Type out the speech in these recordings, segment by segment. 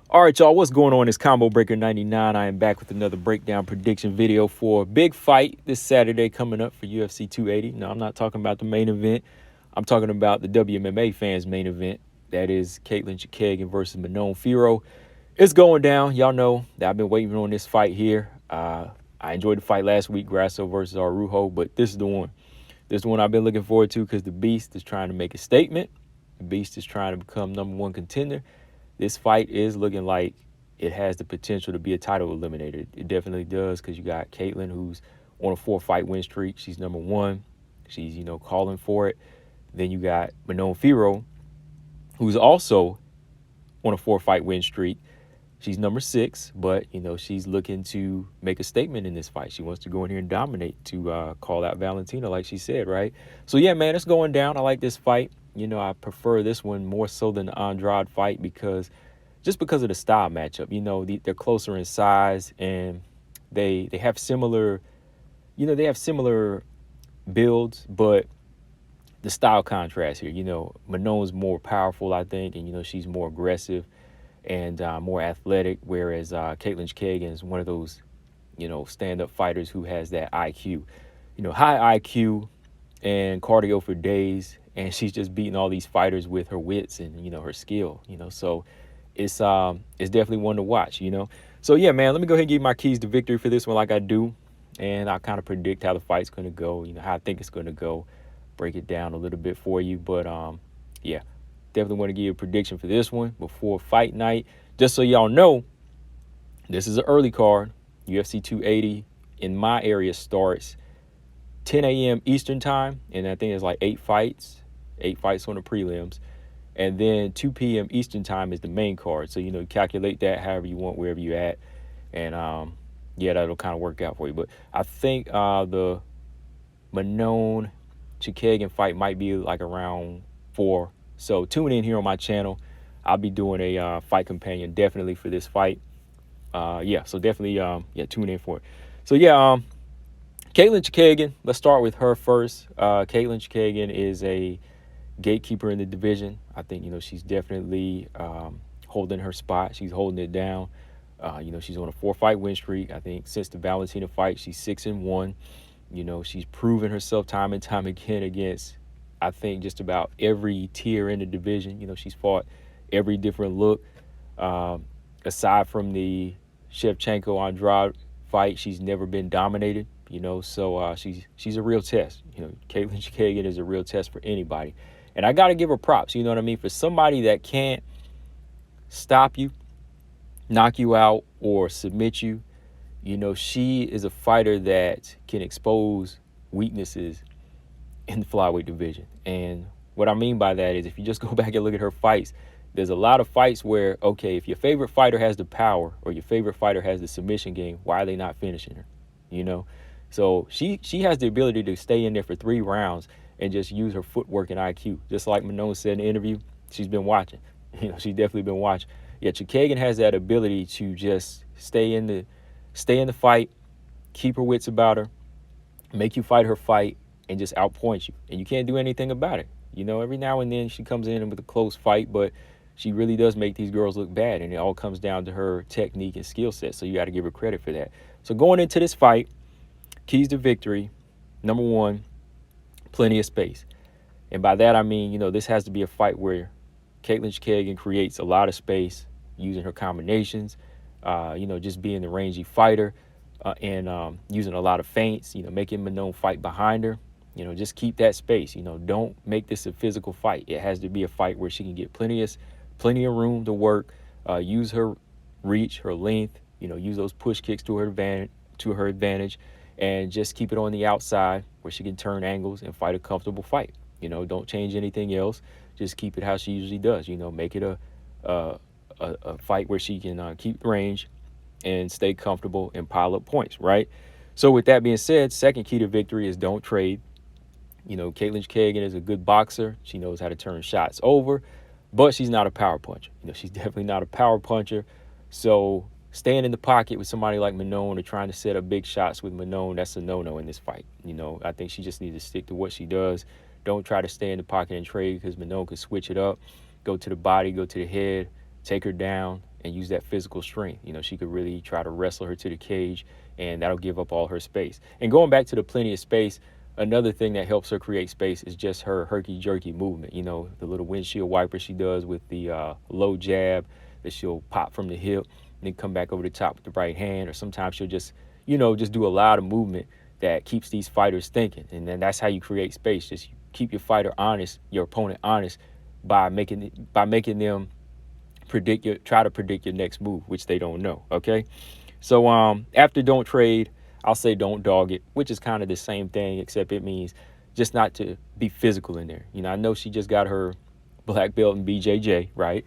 All right, y'all, what's going on? It's Combo Breaker 99. I am back with another breakdown prediction video for a big fight this Saturday coming up for UFC 280. No, I'm not talking about the main event. I'm talking about the WMMA fans' main event. That is Katlyn Chookagian versus Manon Fiorot. It's going down. Y'all know that I've been waiting on this fight here. I enjoyed the fight last week, Grasso versus Arujo, but this is the one. This is the one I've been looking forward to because the Beast is trying to make a statement. The Beast is trying to become #1 contender. This fight is looking like it has the potential to be a title eliminator. It definitely does because you got Katlyn, who's on a 4-fight win streak. She's #1. She's, calling for it. Then you got Manon Fiorot, who's also on a 4-fight win streak. She's #6, but, she's looking to make a statement in this fight. She wants to go in here and dominate to call out Valentina, like she said, right? So, yeah, man, it's going down. I like this fight. I prefer this one more so than the Andrade fight because of the style matchup. They're closer in size and they have similar, builds, but the style contrast here. Manon's more powerful, I think, and, she's more aggressive and more athletic, whereas Katlyn Chookagian is one of those, stand-up fighters who has that IQ, high IQ and cardio for days. And she's just beating all these fighters with her wits and, her skill, So it's definitely one to watch, So, yeah, man, let me go ahead and give you my keys to victory for this one like I do. And I'll kind of predict how the fight's going to go, how I think it's going to go. Break it down a little bit for you. But, yeah, definitely want to give you a prediction for this one before fight night. Just so y'all know, this is an early card. UFC 280 in my area starts 10 a.m. Eastern time. And I think it's like 8 fights on the prelims, and then 2 p.m. Eastern time is the main card. So, calculate that however you want, wherever you're at. And, yeah, that'll kind of work out for you. But I think the Manon Chookagian fight might be like around 4. So tune in here on my channel. I'll be doing a fight companion definitely for this fight. So definitely, tune in for it. So, yeah, Katlyn Chookagian, let's start with her first. Katlyn Chookagian is a gatekeeper in the division. I think, she's definitely holding her spot. She's holding it down. She's on a 4-fight win streak. I think since the Valentina fight, she's 6-1. She's proven herself time and time again against, I think, just about every tier in the division. She's fought every different look. Aside from the Shevchenko-Andrade fight, she's never been dominated. So she's a real test. Katlyn Chookagian is a real test for anybody. And I got to give her props, you know what I mean? For somebody that can't stop you, knock you out, or submit you, she is a fighter that can expose weaknesses in the flyweight division. And what I mean by that is if you just go back and look at her fights, there's a lot of fights where, okay, if your favorite fighter has the power or your favorite fighter has the submission game, why are they not finishing her? So she has the ability to stay in there for 3 rounds and just use her footwork and IQ. Just like Manon said in the interview, she's been watching. She's definitely been watching. Yeah, Chookagian has that ability to just stay in the fight, keep her wits about her, make you fight her fight, and just outpoint you. And you can't do anything about it. Every now and then she comes in with a close fight, but she really does make these girls look bad. And it all comes down to her technique and skill set. So you got to give her credit for that. So going into this fight, keys to victory, number 1, plenty of space. And by that, I mean, this has to be a fight where Katlyn Chookagian creates a lot of space using her combinations, just being the rangy fighter and using a lot of feints, making Manon fight behind her. Just keep that space. Don't make this a physical fight. It has to be a fight where she can get plenty of room to work, use her reach, her length, use those push kicks to her advantage. And just keep it on the outside where she can turn angles and fight a comfortable fight. Don't change anything else. Just keep it how she usually does. Make it a fight where she can keep range and stay comfortable and pile up points, right? So with that being said, second key to victory is don't trade. Katlyn Chookagian is a good boxer. She knows how to turn shots over, but she's not a power puncher. She's definitely not a power puncher. So staying in the pocket with somebody like Manon or trying to set up big shots with Manon, that's a no-no in this fight. I think she just needs to stick to what she does. Don't try to stay in the pocket and trade because Manon could switch it up. go to the body, go to the head, take her down, and use that physical strength. She could really try to wrestle her to the cage, and that'll give up all her space. And going back to the plenty of space, another thing that helps her create space is just her herky-jerky movement. The little windshield wiper she does with the low jab that she'll pop from the hip and then come back over the top with the right hand. Or sometimes she'll just do a lot of movement that keeps these fighters thinking. And then that's how you create space. Just keep your fighter honest, your opponent honest, by making them try to predict your next move, which they don't know. Okay. So after don't trade, I'll say don't dog it, which is kind of the same thing, except it means just not to be physical in there. I know she just got her black belt in BJJ, right?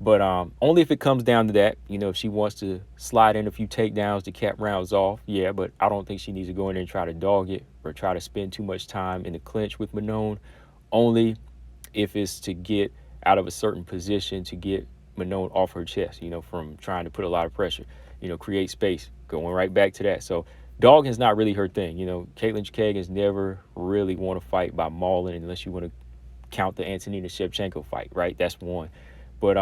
But only if it comes down to that. If she wants to slide in a few takedowns to cap rounds off, yeah, but I don't think she needs to go in there and try to dog it or try to spend too much time in the clinch with Manon, only if it's to get out of a certain position to get Manon off her chest, from trying to put a lot of pressure, create space, going right back to that. So dogging is not really her thing. Katlyn Chookagian's never really want to fight by mauling, unless you want to count the Antonina Shevchenko fight, right? That's one. But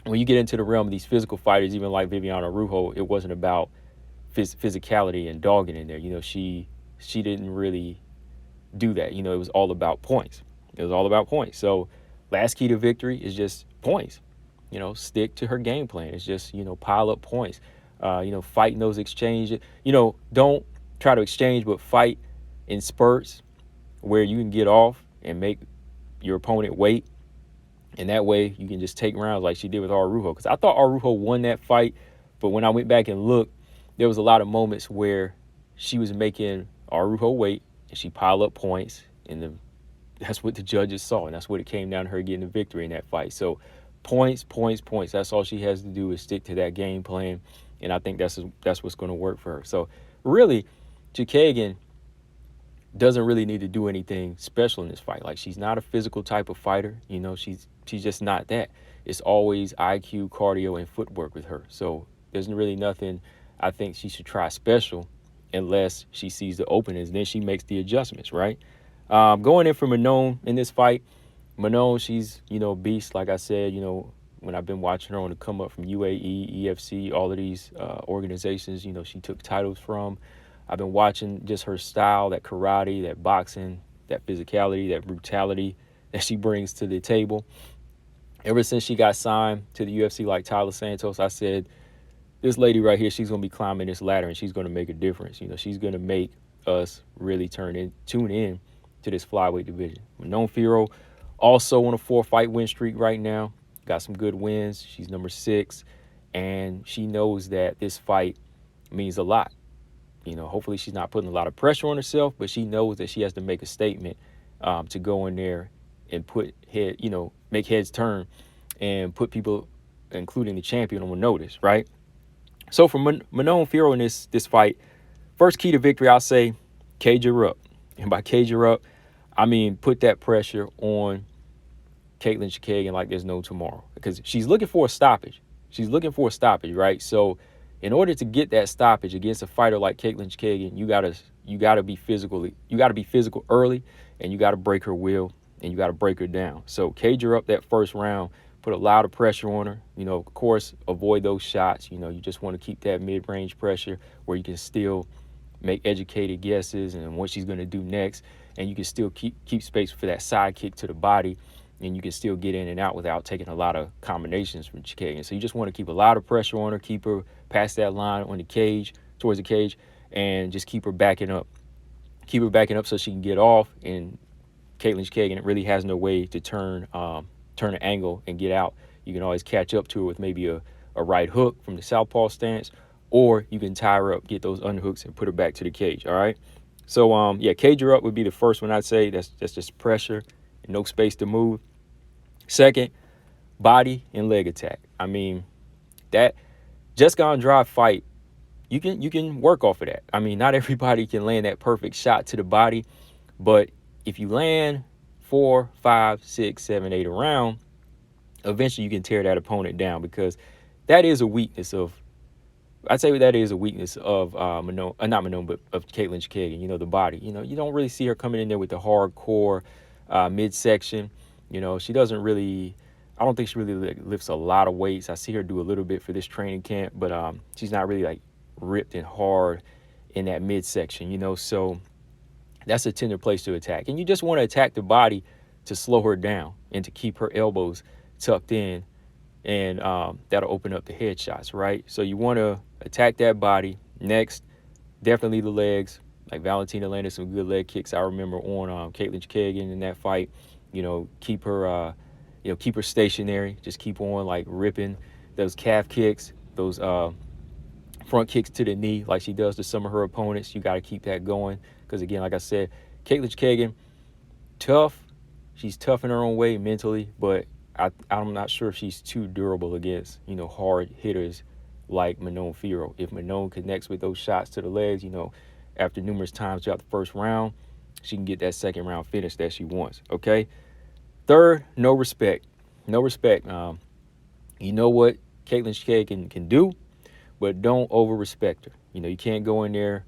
when you get into the realm of these physical fighters, even like Viviana Rujo, it wasn't about physicality and dogging in there. She didn't really do that. It was all about points. So last key to victory is just points. Stick to her game plan. It's just, pile up points. Fighting those exchanges. Don't try to exchange, but fight in spurts where you can get off and make your opponent wait. And that way you can just take rounds like she did with Araujo. Because I thought Araujo won that fight, but when I went back and looked, there was a lot of moments where she was making Araujo wait, and she piled up points, and that's what the judges saw, and that's what it came down to her getting the victory in that fight. So points. That's all she has to do is stick to that game plan, and I think that's what's going to work for her. So really, Chookagian doesn't really need to do anything special in this fight. Like, she's not a physical type of fighter. She's just not that. It's always IQ, cardio, and footwork with her. So there's really nothing I think she should try special unless she sees the openings. Then she makes the adjustments, right? Going in for Manon in this fight, Manon, she's, beast. Like I said, when I've been watching her on the come up from UAE, EFC, all of these organizations, she took titles from. I've been watching just her style, that karate, that boxing, that physicality, that brutality that she brings to the table. Ever since she got signed to the UFC like Tyler Santos, I said, this lady right here, she's going to be climbing this ladder, and she's going to make a difference. She's going to make us really tune in to this flyweight division. Manon Fiorot also on a 4-fight win streak right now. Got some good wins. She's number 6, and she knows that this fight means a lot. Hopefully she's not putting a lot of pressure on herself, but she knows that she has to make a statement to go in there and make heads turn and put people, including the champion, on notice, right? So for Manon Fiorot in this fight, first key to victory, I'll say cage her up. And by cage her up, I mean put that pressure on Katlyn Chookagian like there's no tomorrow, because she's looking for a stoppage. Right? So in order to get that stoppage against a fighter like Katlyn Chookagian, you gotta be physical. You gotta be physical early, and you gotta break her will, and you gotta break her down. So cage her up that first round, put a lot of pressure on her. Of course, avoid those shots. You just want to keep that mid-range pressure where you can still make educated guesses and what she's gonna do next, and you can still keep space for that side kick to the body, and you can still get in and out without taking a lot of combinations from Chookagian. So you just want to keep a lot of pressure on her, keep her past that line on the cage, towards the cage, and just keep her backing up. Keep her backing up so she can get off, and Katlyn Chookagian really has no way to turn an angle and get out. You can always catch up to her with maybe a right hook from the southpaw stance, or you can tie her up, get those underhooks, and put her back to the cage, all right? So, cage her up would be the first one I'd say. That's just pressure and no space to move. Second, body and leg attack. I mean, that Jessica Andrade fight, you can work off of that. I mean, not everybody can land that perfect shot to the body, but if you land 4, 5, 6, 7, 8 around, eventually you can tear that opponent down, because that is a weakness of, I'd say that is a weakness of Manon, not Manon, but of Katlyn Chookagian, the body. You don't really see her coming in there with the hardcore midsection. She doesn't really I don't think she really lifts a lot of weights. I see her do a little bit for this training camp, but she's not really like ripped and hard in that midsection, you know. So that's a tender place to attack. And you just want to attack the body to slow her down and to keep her elbows tucked in. And that'll open up the headshots, right? So you want to attack that body. Next, definitely the legs. Like Valentina landed some good leg kicks. I remember on Katlyn Chookagian in that fight. You know, keep her stationary. Just keep on like ripping those calf kicks, those front kicks to the knee, like she does to some of her opponents. You got to keep that going because, again, like I said, Katlyn Chookagian, tough. She's tough in her own way mentally, but I'm not sure if she's too durable against, you know, hard hitters like Manon Fiorot. If Manon connects with those shots to the legs, you know, after numerous times throughout the first round, she can get that second round finish that she wants, okay? Third, no respect. No respect. You know what Katlyn Chookagian can do, but don't over-respect her. You know, you can't go in there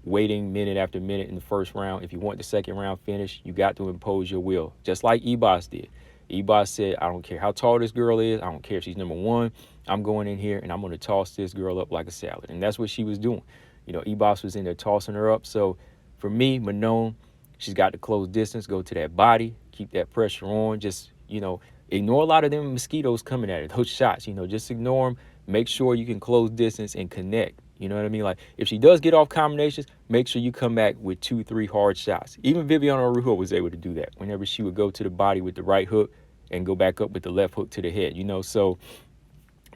waiting minute after minute in the first round. If you want the second round finish, you got to impose your will, just like Ebos did. Ebos said, I don't care how tall this girl is. I don't care if she's number one. I'm going in here, and I'm going to toss this girl up like a salad. And that's what she was doing. You know, Ebos was in there tossing her up. So for me, Manon, she's got to close distance, go to that body, keep that pressure on. Just, you know, ignore a lot of them mosquitoes coming at her, those shots. You know, just ignore them. Make sure you can close distance and connect. You know what I mean? Like, if she does get off combinations, make sure you come back with 2-3 hard shots. Even Viviana Araujo was able to do that whenever she would go to the body with the right hook and go back up with the left hook to the head, you know? So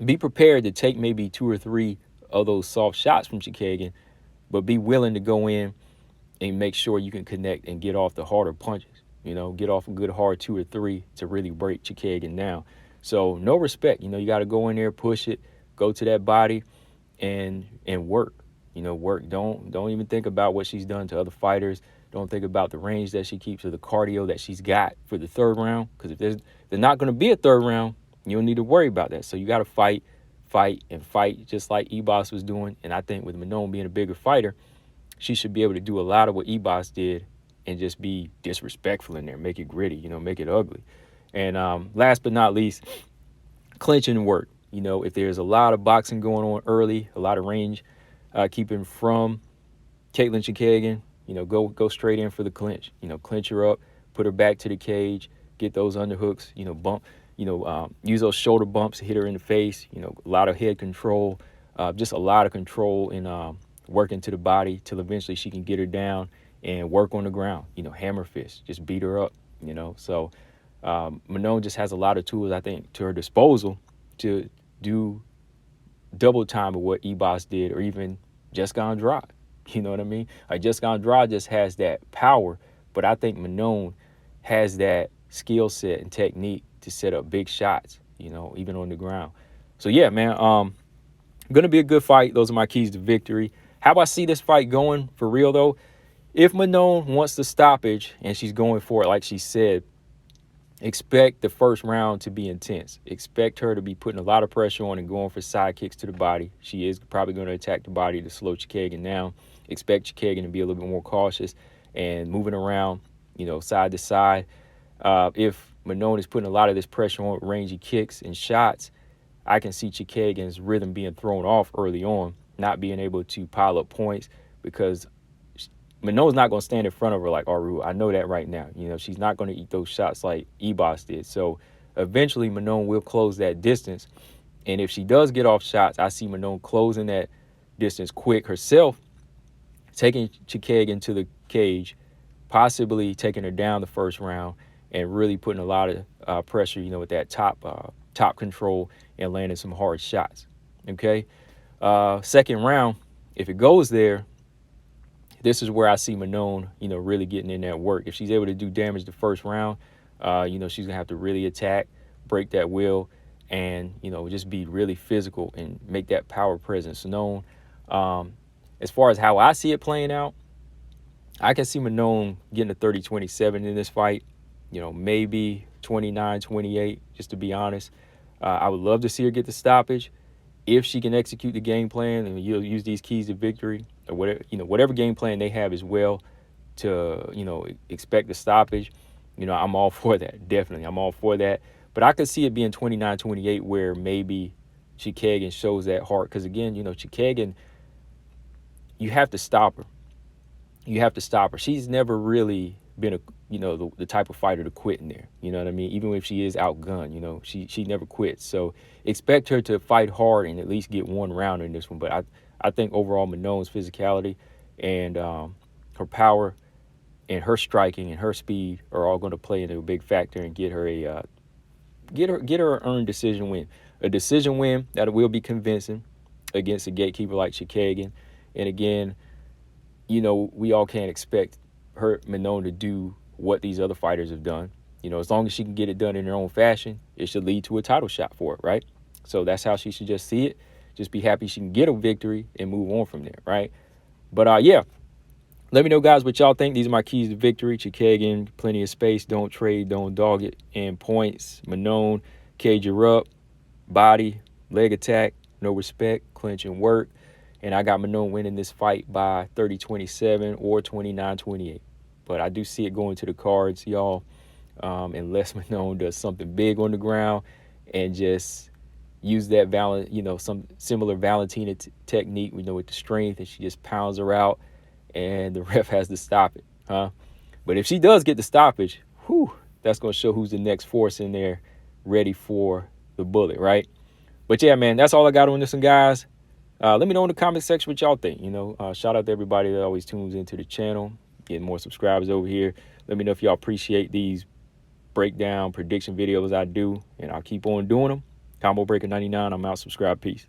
be prepared to take maybe 2 or 3 of those soft shots from Chookagian, but be willing to go in and make sure you can connect and get off the harder punches. You know, get off a good hard 2 or 3 to really break Chookagian down. So no respect. You know, you got to go in there, push it, go to that body, and work. You know, work. Don't even think about what she's done to other fighters. Don't think about the range that she keeps or the cardio that she's got for the third round. Because if there's not going to be a third round, you don't need to worry about that. So you got to fight, just like Ebos was doing. And I think with Manon being a bigger fighter, she should be able to do a lot of what Ebos did and just be disrespectful in there, make it gritty, you know, make it ugly. And last but not least, clinching work. You know, if there's a lot of boxing going on early, a lot of range keeping from Katlyn Chookagian, you know, go straight in for the clinch. You know, clinch her up, put her back to the cage, get those underhooks, you know, bump, you know, use those shoulder bumps to hit her in the face. You know, a lot of head control, just a lot of control in working to the body till eventually she can get her down and work on the ground. You know, hammer fist, just beat her up, you know. So Manon just has a lot of tools, I think, to her disposal to do double time of what Ebos did, or even Jessica Andrade. You know what I mean? Like, Jessica Andrade just has that power, but I think Manon has that skill set and technique to set up big shots, you know, even on the ground. So yeah, man, gonna be a good fight. Those are my keys to victory. How I see this fight going for real though, if Manon wants the stoppage and she's going for it like she said, expect the first round to be intense. Expect her to be putting a lot of pressure on and going for side kicks to the body. She is probably going to attack the body to slow Chookagian down. Expect Chookagian to be a little bit more cautious and moving around, you know, side to side. If Manon is putting a lot of this pressure on rangy kicks and shots, I can see Chookagian's rhythm being thrown off early on, not being able to pile up points, because Manon's not going to stand in front of her like Aru. I know that right now. You know, she's not going to eat those shots like Ebos did. So eventually Manon will close that distance. And if she does get off shots, I see Manon closing that distance quick herself, taking Chookagian to the cage, possibly taking her down the first round and really putting a lot of pressure, you know, with that top control and landing some hard shots. Okay. Second round, if it goes there, this is where I see Manon, you know, really getting in that work. If she's able to do damage the first round, you know, she's going to have to really attack, break that will, and, you know, just be really physical and make that power presence known. As far as how I see it playing out, I can see Manon getting a 30-27 in this fight, you know, maybe 29-28, just to be honest. I would love to see her get the stoppage if she can execute the game plan and you'll use these keys to victory, or whatever, you know, whatever game plan they have as well to, you know, expect the stoppage. You know, I'm all for that. Definitely. I'm all for that. But I could see it being 29-28 where maybe Chookagian shows that heart. Because, again, Chookagian, you have to stop her. You have to stop her. She's never really been the type of fighter to quit in there. You know what I mean? Even if she is outgunned, she never quits. So expect her to fight hard and at least get one round in this one. But I think overall Manon's physicality and her power and her striking and her speed are all going to play into a big factor and get her an earned decision win. A decision win that will be convincing against a gatekeeper like Chookagian. And again, we all can't expect Manon to do what these other fighters have done. As long as she can get it done in her own fashion, it should lead to a title shot for her, right? So that's how she should just see it. Just be happy she can get a victory and move on from there, right? But yeah, let me know, guys, what y'all think. These are my keys to victory. Chookagian, plenty of space, don't trade, don't dog it, and points. Manon, cage her up, body, leg attack, no respect, clinch and work. And I got Manon winning this fight by 30-27 or 29-28. But I do see it going to the cards, y'all, unless Manon does something big on the ground and just use that some similar Valentina technique, with the strength, and she just pounds her out and the ref has to stop it, huh? But if she does get the stoppage, that's going to show who's the next force in there ready for the bullet, right? But yeah, man, that's all I got on this one, guys. Let me know in the comment section what y'all think. Shout out to everybody that always tunes into the channel, getting more subscribers over here. Let me know if y'all appreciate these breakdown prediction videos I do, and I'll keep on doing them. Combo Breaker 99, I'm out. Subscribe. Peace.